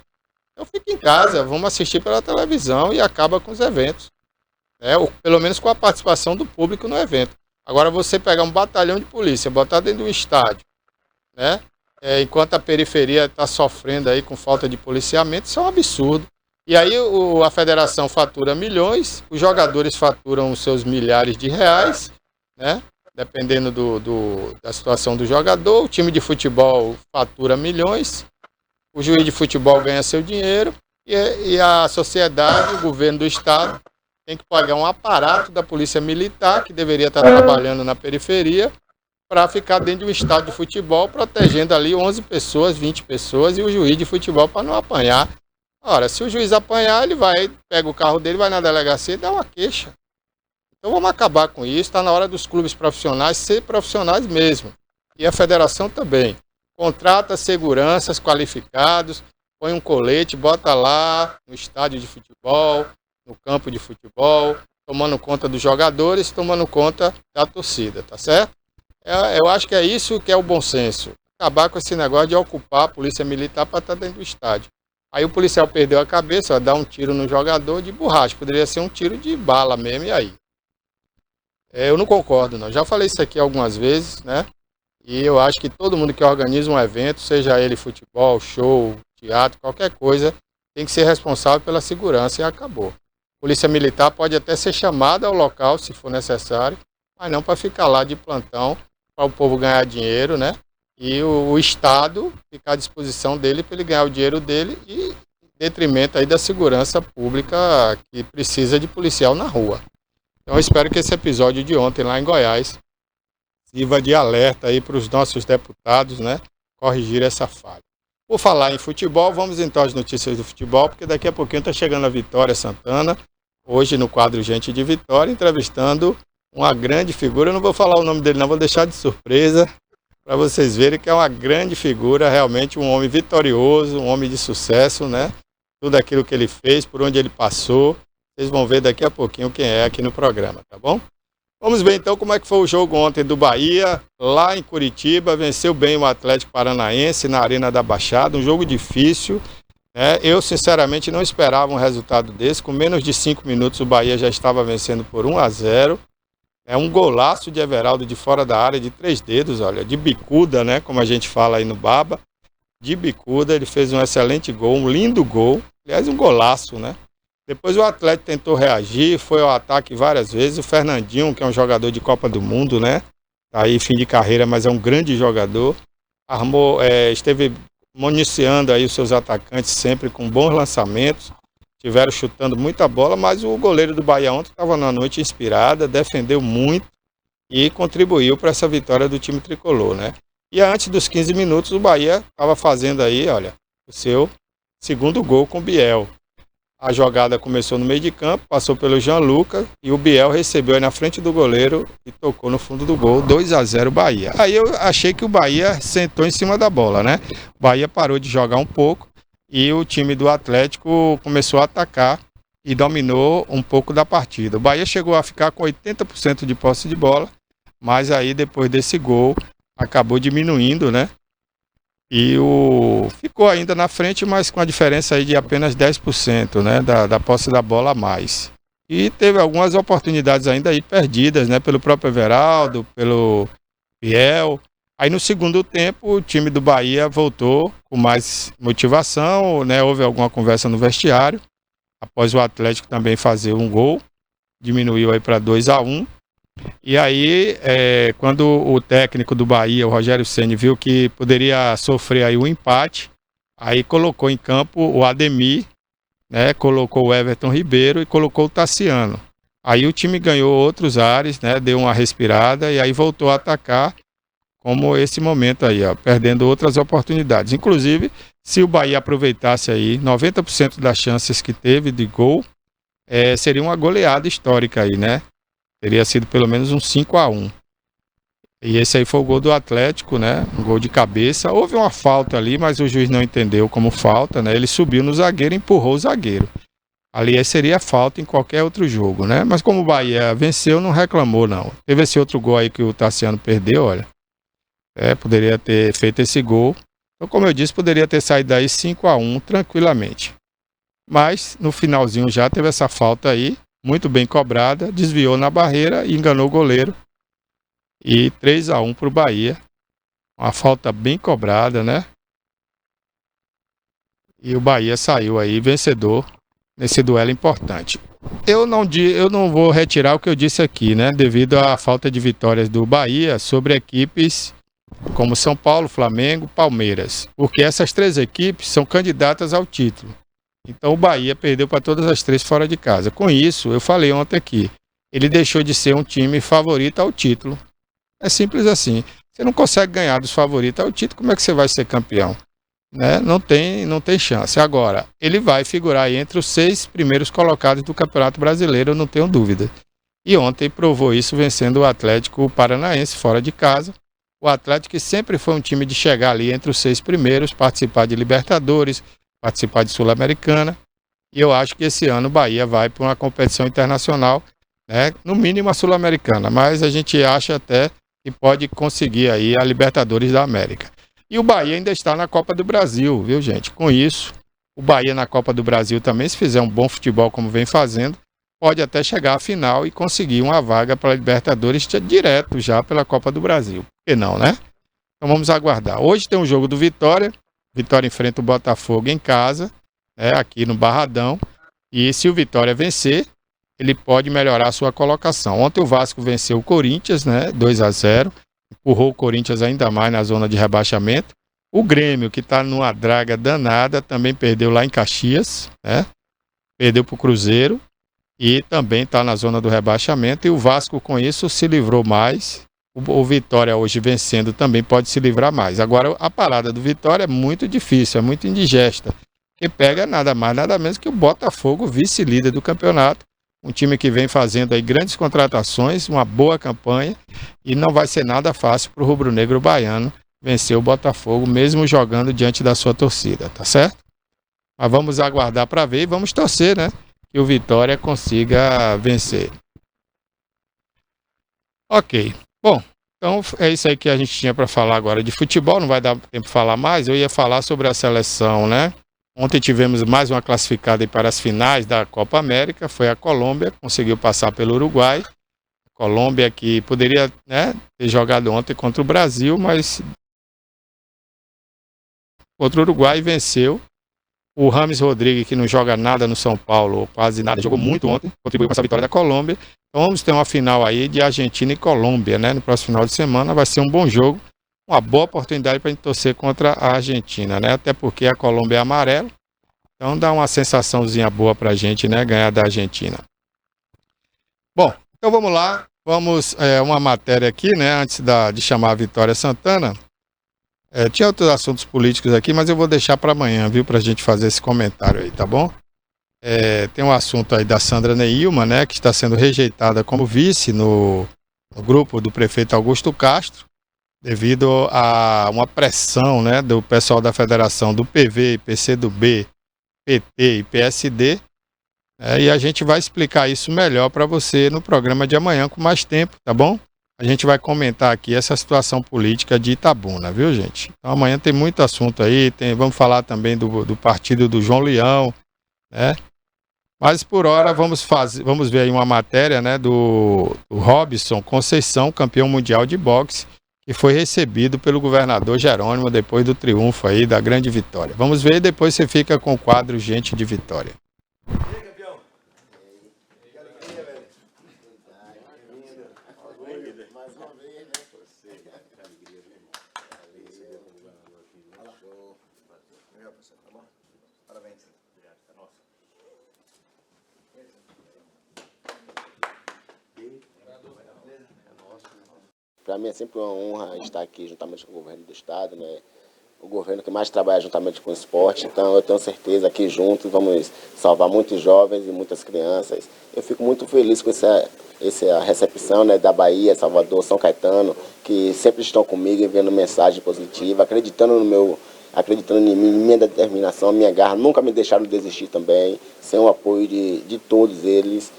então fica em casa, vamos assistir pela televisão e acaba com os eventos. Ou pelo menos com a participação do público no evento. Agora você pegar um batalhão de polícia, botar dentro de um estádio, né? Enquanto a periferia está sofrendo aí com falta de policiamento, isso é um absurdo. E aí a federação fatura milhões, os jogadores faturam os seus milhares de reais, né? Dependendo da situação do jogador, o time de futebol fatura milhões, o juiz de futebol ganha seu dinheiro e a sociedade, o governo do estado, tem que pagar um aparato da polícia militar, que deveria estar trabalhando na periferia, para ficar dentro de um estádio de futebol, protegendo ali 11 pessoas, 20 pessoas, e o juiz de futebol para não apanhar. Ora, se o juiz apanhar, ele pega o carro dele, vai na delegacia e dá uma queixa. Então vamos acabar com isso, está na hora dos clubes profissionais ser profissionais mesmo. E a federação também. Contrata seguranças qualificados, põe um colete, bota lá no estádio de futebol, no campo de futebol, tomando conta dos jogadores, tomando conta da torcida, tá certo? Eu acho que é isso que é o bom senso. Acabar com esse negócio de ocupar a polícia militar para estar dentro do estádio. Aí o policial perdeu a cabeça, dá um tiro no jogador de borracha. Poderia ser um tiro de bala mesmo, e aí? Eu não concordo, não. Já falei isso aqui algumas vezes, né? E eu acho que todo mundo que organiza um evento, seja ele futebol, show, teatro, qualquer coisa, tem que ser responsável pela segurança e acabou. Polícia Militar pode até ser chamada ao local, se for necessário, mas não para ficar lá de plantão, para o povo ganhar dinheiro, né? E o Estado ficar à disposição dele para ele ganhar o dinheiro dele e detrimento aí da segurança pública que precisa de policial na rua. Então eu espero que esse episódio de ontem lá em Goiás sirva de alerta aí para os nossos deputados, né? Corrigir essa falha. Por falar em futebol, vamos então às notícias do futebol, porque daqui a pouquinho está chegando a Vitória Santana, hoje no quadro Gente de Vitória, entrevistando uma grande figura. Eu não vou falar o nome dele não, vou deixar de surpresa para vocês verem que é uma grande figura, realmente um homem vitorioso, um homem de sucesso, né? Tudo aquilo que ele fez, por onde ele passou, vocês vão ver daqui a pouquinho quem é aqui no programa, tá bom? Vamos ver então como é que foi o jogo ontem do Bahia, lá em Curitiba, venceu bem o Atlético Paranaense na Arena da Baixada, um jogo difícil, né? Eu sinceramente não esperava um resultado desse, com menos de 5 minutos o Bahia já estava vencendo por 1-0, é um golaço de Everaldo de fora da área, de 3 dedos, olha, de bicuda, né, como a gente fala aí no Baba, de bicuda, ele fez um excelente gol, um lindo gol, aliás um golaço, né? Depois o Atlético tentou reagir, foi ao ataque várias vezes, o Fernandinho, que é um jogador de Copa do Mundo, né, tá aí fim de carreira, mas é um grande jogador, esteve municiando aí os seus atacantes sempre com bons lançamentos, tiveram chutando muita bola, mas o goleiro do Bahia ontem estava na noite inspirada, defendeu muito e contribuiu para essa vitória do time tricolor, né? E antes dos 15 minutos o Bahia estava fazendo aí, olha, o seu segundo gol com o Biel. A jogada começou no meio de campo, passou pelo Jean Lucas e o Biel recebeu aí na frente do goleiro e tocou no fundo do gol, 2-0 Bahia. Aí eu achei que o Bahia sentou em cima da bola, né? O Bahia parou de jogar um pouco e o time do Atlético começou a atacar e dominou um pouco da partida. O Bahia chegou a ficar com 80% de posse de bola, mas aí depois desse gol acabou diminuindo, né? E ficou ainda na frente, mas com a diferença aí de apenas 10%, né? Da posse da bola a mais. E teve algumas oportunidades ainda aí perdidas, né? Pelo próprio Everaldo, pelo Biel. Aí no segundo tempo o time do Bahia voltou com mais motivação, né? Houve alguma conversa no vestiário, após o Atlético também fazer um gol, diminuiu aí para 2-1. E aí, quando o técnico do Bahia, o Rogério Ceni, viu que poderia sofrer aí um empate, aí colocou em campo o Ademir, né? Colocou o Everton Ribeiro e colocou o Tassiano. Aí o time ganhou outros ares, né? Deu uma respirada e aí voltou a atacar, como esse momento aí, ó, perdendo outras oportunidades. Inclusive, se o Bahia aproveitasse aí 90% das chances que teve de gol, seria uma goleada histórica aí, né? Teria sido pelo menos um 5-1. E esse aí foi o gol do Atlético, né? Um gol de cabeça. Houve uma falta ali, mas o juiz não entendeu como falta, né? Ele subiu no zagueiro e empurrou o zagueiro. Ali seria falta em qualquer outro jogo, né? Mas como o Bahia venceu, não reclamou, não. Teve esse outro gol aí que o Tassiano perdeu, olha. Poderia ter feito esse gol. Então, como eu disse, poderia ter saído daí 5-1 tranquilamente. Mas no finalzinho já teve essa falta aí, muito bem cobrada, desviou na barreira e enganou o goleiro. E 3-1 para o Bahia. Uma falta bem cobrada, né? E o Bahia saiu aí vencedor nesse duelo importante. Eu não vou retirar o que eu disse aqui, né? Devido à falta de vitórias do Bahia sobre equipes como São Paulo, Flamengo, Palmeiras. Porque essas 3 equipes são candidatas ao título. Então o Bahia perdeu para todas as 3 fora de casa. Com isso, eu falei ontem aqui, ele deixou de ser um time favorito ao título. É simples assim. Você não consegue ganhar dos favoritos ao título, como é que você vai ser campeão? Né? Não tem chance. Agora, ele vai figurar aí entre os 6 primeiros colocados do Campeonato Brasileiro, eu não tenho dúvida. E ontem provou isso vencendo o Atlético Paranaense fora de casa. O Atlético que sempre foi um time de chegar ali entre os 6 primeiros, participar de Libertadores, participar de Sul-Americana. E eu acho que esse ano o Bahia vai para uma competição internacional, né? No mínimo a Sul-Americana, mas a gente acha até que pode conseguir aí a Libertadores da América. E o Bahia ainda está na Copa do Brasil, viu, gente? Com isso, o Bahia na Copa do Brasil também, se fizer um bom futebol como vem fazendo, pode até chegar à final e conseguir uma vaga para a Libertadores direto já pela Copa do Brasil. Por que não, né? Então vamos aguardar. Hoje tem um jogo do Vitória. Vitória enfrenta o Botafogo em casa, né, aqui no Barradão. E se o Vitória vencer, ele pode melhorar a sua colocação. Ontem o Vasco venceu o Corinthians, né, 2-0. Empurrou o Corinthians ainda mais na zona de rebaixamento. O Grêmio, que está numa draga danada, também perdeu lá em Caxias, né? Perdeu para o Cruzeiro e também está na zona do rebaixamento. E o Vasco, com isso, se livrou mais. O Vitória hoje vencendo também pode se livrar mais. Agora, a parada do Vitória é muito difícil, é muito indigesta. Que pega nada mais, nada menos que o Botafogo, vice-líder do campeonato. Um time que vem fazendo aí grandes contratações, uma boa campanha, e não vai ser nada fácil para o rubro-negro baiano vencer o Botafogo, mesmo jogando diante da sua torcida, tá certo? Mas vamos aguardar para ver e vamos torcer, né? Que o Vitória consiga vencer. Ok. Bom, então é isso aí que a gente tinha para falar agora de futebol. Não vai dar tempo de falar mais. Eu ia falar sobre a seleção, né? Ontem tivemos mais uma classificada para as finais da Copa América. Foi a Colômbia, conseguiu passar pelo Uruguai. Colômbia que poderia, né, ter jogado ontem contra o Brasil, mas contra o Uruguai venceu. O Rames Rodrigues, que não joga nada no São Paulo, quase nada, jogou muito ontem, contribuiu para essa vitória da Colômbia. Então vamos ter uma final aí de Argentina e Colômbia, né? No próximo final de semana vai ser um bom jogo, uma boa oportunidade para a gente torcer contra a Argentina, né? Até porque a Colômbia é amarela, então dá uma sensaçãozinha boa para a gente, né? Ganhar da Argentina. Bom, então vamos lá, vamos uma matéria aqui, né? Antes de chamar a Vitória Santana. Tinha outros assuntos políticos aqui, mas eu vou deixar para amanhã, viu? Para a gente fazer esse comentário aí, tá bom? Tem um assunto aí da Sandra Neilma, né? Que está sendo rejeitada como vice no grupo do prefeito Augusto Castro, devido a uma pressão, né? Do pessoal da federação do PV, PCdoB, PT e PSD. E a gente vai explicar isso melhor para você no programa de amanhã com mais tempo, tá bom? A gente vai comentar aqui essa situação política de Itabuna, viu, gente? Então amanhã tem muito assunto aí, vamos falar também do partido do João Leão, né? Mas por hora vamos ver aí uma matéria, né, do Robson Conceição, campeão mundial de boxe, que foi recebido pelo governador Jerônimo depois do triunfo aí da grande vitória. Vamos ver e depois você fica com o quadro Gente de Vitória. Para mim é sempre uma honra estar aqui juntamente com o governo do estado, né? O governo que mais trabalha juntamente com o esporte, então eu tenho certeza que juntos vamos salvar muitos jovens e muitas crianças. Eu fico muito feliz com essa recepção, né, da Bahia, Salvador, São Caetano, que sempre estão comigo enviando mensagem positiva, acreditando em mim, minha determinação, minha garra, nunca me deixaram desistir também, sem o apoio de todos eles.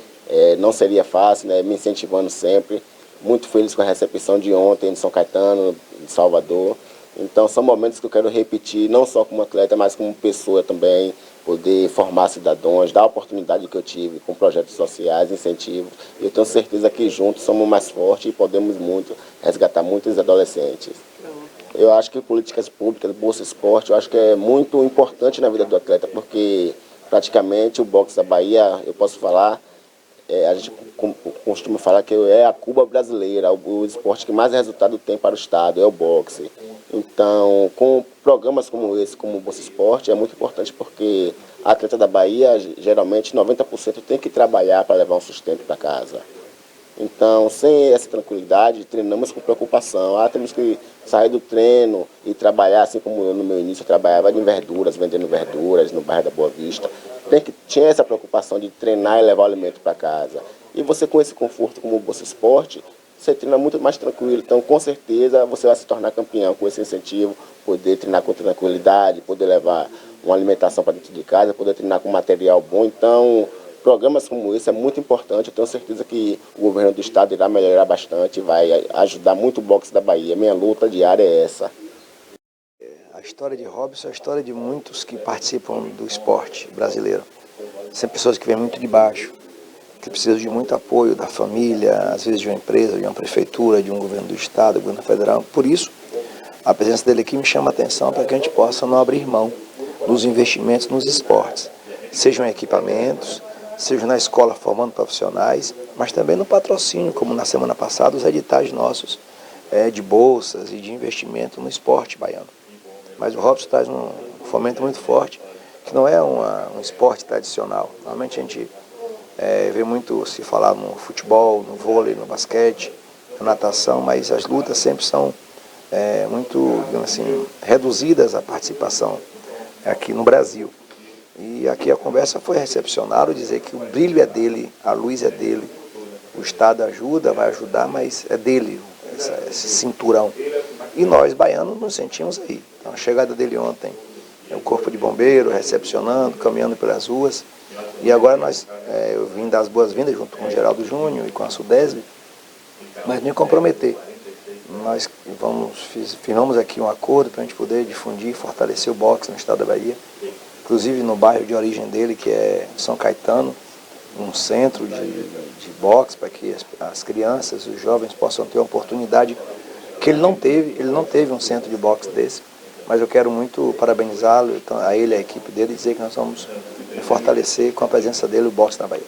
Não seria fácil, né, me incentivando sempre. Muito feliz com a recepção de ontem de São Caetano, de Salvador. Então são momentos que eu quero repetir, não só como atleta, mas como pessoa também, poder formar cidadãos, dar a oportunidade que eu tive com projetos sociais, incentivos. E eu tenho certeza que juntos somos mais fortes e podemos muito resgatar muitos adolescentes. Eu acho que políticas públicas, Bolsa Esporte, eu acho que é muito importante na vida do atleta, porque praticamente o boxe da Bahia, eu posso falar, a gente costuma falar que é a Cuba brasileira, o esporte que mais resultado tem para o estado, é o boxe. Então, com programas como esse, como o Bolsa Esporte, é muito importante porque a atleta da Bahia, geralmente 90% tem que trabalhar para levar um sustento para casa. Então, sem essa tranquilidade, treinamos com preocupação. Temos que sair do treino e trabalhar, assim como eu no meu início, eu trabalhava em verduras, vendendo verduras no bairro da Boa Vista. Tinha essa preocupação de treinar e levar o alimento para casa. E você, com esse conforto como o Bolsa Esporte, você treina muito mais tranquilo. Então, com certeza, você vai se tornar campeão com esse incentivo, poder treinar com tranquilidade, poder levar uma alimentação para dentro de casa, poder treinar com material bom. Então, programas como esse é muito importante. Eu tenho certeza que o governo do estado irá melhorar bastante, vai ajudar muito o boxe da Bahia. Minha luta diária é essa. A história de Robson é a história de muitos que participam do esporte brasileiro. São pessoas que vêm muito de baixo, que precisam de muito apoio da família, às vezes de uma empresa, de uma prefeitura, de um governo do estado, do governo federal. Por isso, a presença dele aqui me chama a atenção para que a gente possa não abrir mão dos investimentos nos esportes, sejam em equipamentos, seja na escola formando profissionais, mas também no patrocínio, como na semana passada, os editais nossos de bolsas e de investimento no esporte baiano. Mas o Robson traz um fomento muito forte, que não é um esporte tradicional. Normalmente a gente vê muito se falar no futebol, no vôlei, no basquete, na natação, mas as lutas sempre são muito, digamos assim, reduzidas a participação aqui no Brasil. E aqui a conversa foi recepcionada, dizer que o brilho é dele, a luz é dele, o Estado ajuda, vai ajudar, mas é dele esse cinturão. E nós, baianos, nos sentimos aí. Então, a chegada dele ontem, o corpo de bombeiro recepcionando, caminhando pelas ruas. E agora eu vim dar as boas-vindas junto com o Geraldo Júnior e com a Sudesb, mas nem comprometer. Nós firmamos aqui um acordo para a gente poder difundir e fortalecer o boxe no estado da Bahia, inclusive no bairro de origem dele, que é São Caetano, um centro de boxe para que as crianças, os jovens possam ter uma oportunidade que ele não teve um centro de boxe desse, mas eu quero muito parabenizá-lo, a ele, a equipe dele, e dizer que nós vamos fortalecer com a presença dele o boxe na Bahia.